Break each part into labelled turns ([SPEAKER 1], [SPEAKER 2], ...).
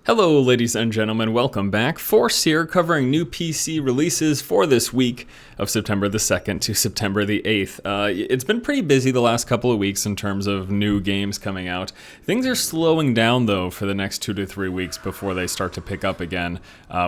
[SPEAKER 1] Hello ladies and gentlemen, welcome back. Force here covering new PC releases for this week of September the 2nd to September the 8th. It's been pretty busy the last couple of weeks in terms of new games coming out. Things are slowing down though for the next 2 to 3 weeks before they start to pick up again.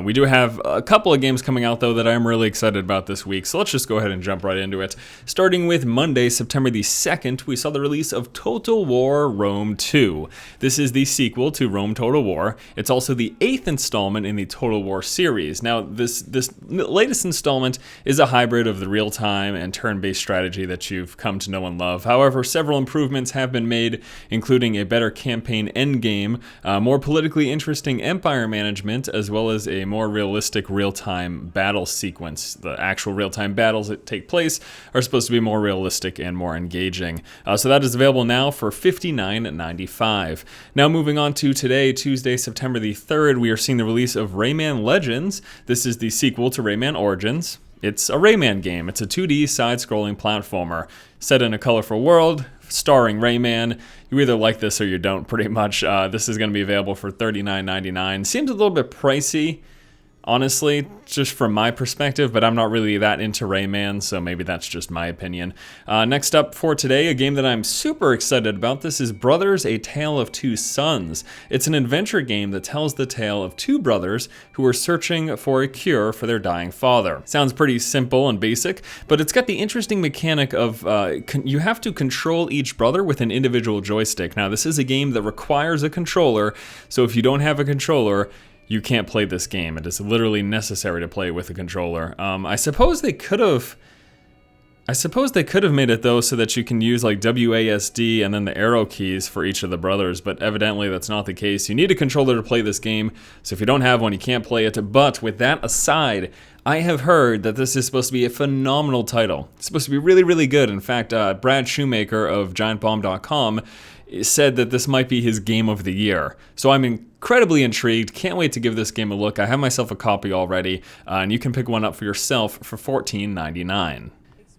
[SPEAKER 1] We do have a couple of games coming out though that I'm really excited about this week, so let's just go ahead and jump right into it. Starting with Monday, September the 2nd, we saw the release of Total War Rome 2. This is the sequel to Rome Total War. It's also the 8th installment in the Total War series. Now, this latest installment is a hybrid of the real-time and turn-based strategy that you've come to know and love. However, several improvements have been made, including a better campaign endgame, more politically interesting empire management, as well as a more realistic real-time battle sequence. The actual real-time battles that take place are supposed to be more realistic and more engaging. So that is available now for $59.95. Now, moving on to today, Tuesday, September the 3rd, we are seeing the release of Rayman Legends. This is the sequel to Rayman Origins. It's a Rayman game. It's a 2D side-scrolling platformer set in a colorful world, starring Rayman. You either like this or you don't, pretty much. This is going to be available for $39.99. Seems a little bit pricey, honestly, just from my perspective, but I'm not really that into Rayman, so maybe that's just my opinion. Next up for today, a game that I'm super excited about. This is Brothers: A Tale of Two Sons. It's an adventure game that tells the tale of two brothers who are searching for a cure for their dying father. Sounds pretty simple and basic, but it's got the interesting mechanic of you have to control each brother with an individual joystick. Now, this is a game that requires a controller, so if you don't have a controller, you can't play this game. It is literally necessary to play with a controller. I suppose they could have made it though so that you can use like WASD and then the arrow keys for each of the brothers, but evidently that's not the case. You need a controller to play this game, so if you don't have one, you can't play it. But with that aside, I have heard that this is supposed to be a phenomenal title. It's supposed to be really, really good. In fact, Brad Shoemaker of GiantBomb.com said that this might be his game of the year. So I'm incredibly intrigued. Can't wait to give this game a look. I have myself a copy already, and you can pick one up for yourself for $14.99.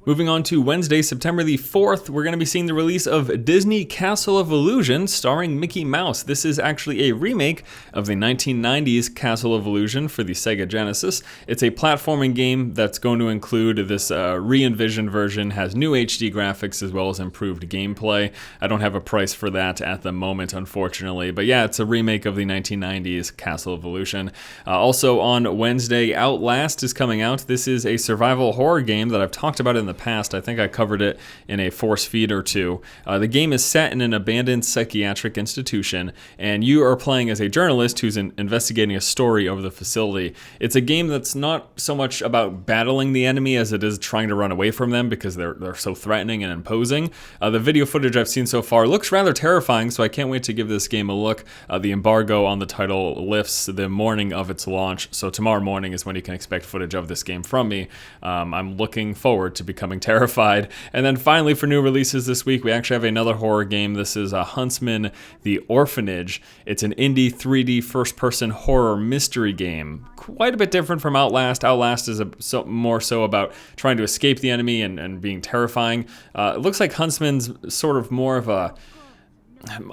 [SPEAKER 1] Moving on to Wednesday, September the 4th, we're going to be seeing the release of Disney Castle of Illusion starring Mickey Mouse. This is actually a remake of the 1990s Castle of Illusion for the Sega Genesis. It's a platforming game that's going to include this re-envisioned version, has new HD graphics as well as improved gameplay. I don't have a price for that at the moment, unfortunately, but yeah, it's a remake of the 1990s Castle of Illusion. Also on Wednesday, Outlast is coming out. This is a survival horror game that I've talked about in the past. I think I covered it in a force feed or two. The game is set in an abandoned psychiatric institution, and you are playing as a journalist who's investigating a story over the facility. It's a game that's not so much about battling the enemy as it is trying to run away from them because they're so threatening and imposing. The video footage I've seen so far looks rather terrifying, so I can't wait to give this game a look. The embargo on the title lifts the morning of its launch, so tomorrow morning is when you can expect footage of this game from me. I'm looking forward to becoming terrified. And then finally, for new releases this week, we actually have another horror game. This is Huntsman: The Orphanage. It's an indie 3D first-person horror mystery game. Quite a bit different from Outlast. Outlast is more so about trying to escape the enemy and being terrifying. It looks like Huntsman's sort of more of a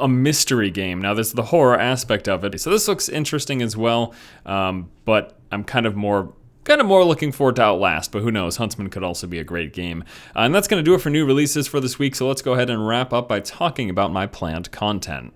[SPEAKER 1] mystery game. Now, there's the horror aspect of it. So this looks interesting as well, but I'm kind of more looking forward to Outlast, but who knows, Huntsman could also be a great game. And that's going to do it for new releases for this week, so let's go ahead and wrap up by talking about my planned content.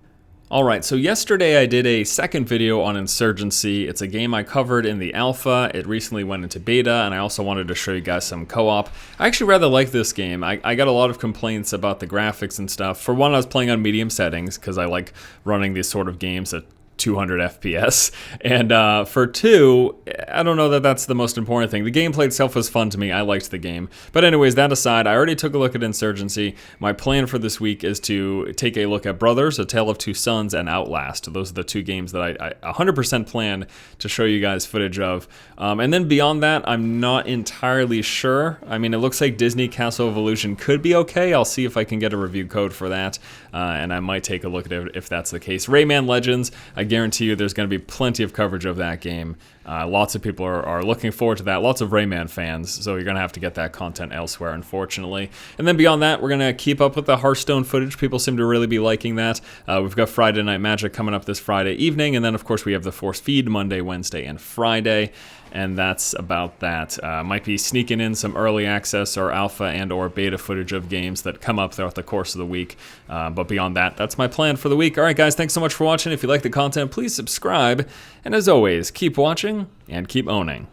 [SPEAKER 1] Alright, so yesterday I did a second video on Insurgency. It's a game I covered in the alpha. It recently went into beta, and I also wanted to show you guys some co-op. I actually rather like this game. I got a lot of complaints about the graphics and stuff. For one, I was playing on medium settings, because I like running these sort of games at 200 FPS, and for two, I don't know that that's the most important thing. The gameplay itself was fun to me. I liked the game. But anyways, that aside, I already took a look at Insurgency. My plan for this week is to take a look at Brothers: A Tale of Two Sons and Outlast. Those are the two games that I 100% plan to show you guys footage of. And then beyond that, I'm not entirely sure. I mean, it looks like Disney Castle of Illusion could be okay. I'll see if I can get a review code for that, and I might take a look at it if that's the case. Rayman Legends, again, guarantee you there's going to be plenty of coverage of that game. Lots of people are looking forward to that. Lots of Rayman fans, so you're going to have to get that content elsewhere, unfortunately. And then beyond that, we're going to keep up with the Hearthstone footage. People seem to really be liking that. We've got Friday Night Magic coming up this Friday evening, and then, of course, we have the Force Feed Monday, Wednesday, and Friday. And that's about that. Might be sneaking in some early access or alpha and or beta footage of games that come up throughout the course of the week. But beyond that, that's my plan for the week. All right, guys, thanks so much for watching. If you like the content, please subscribe. And as always, keep watching and keep owning.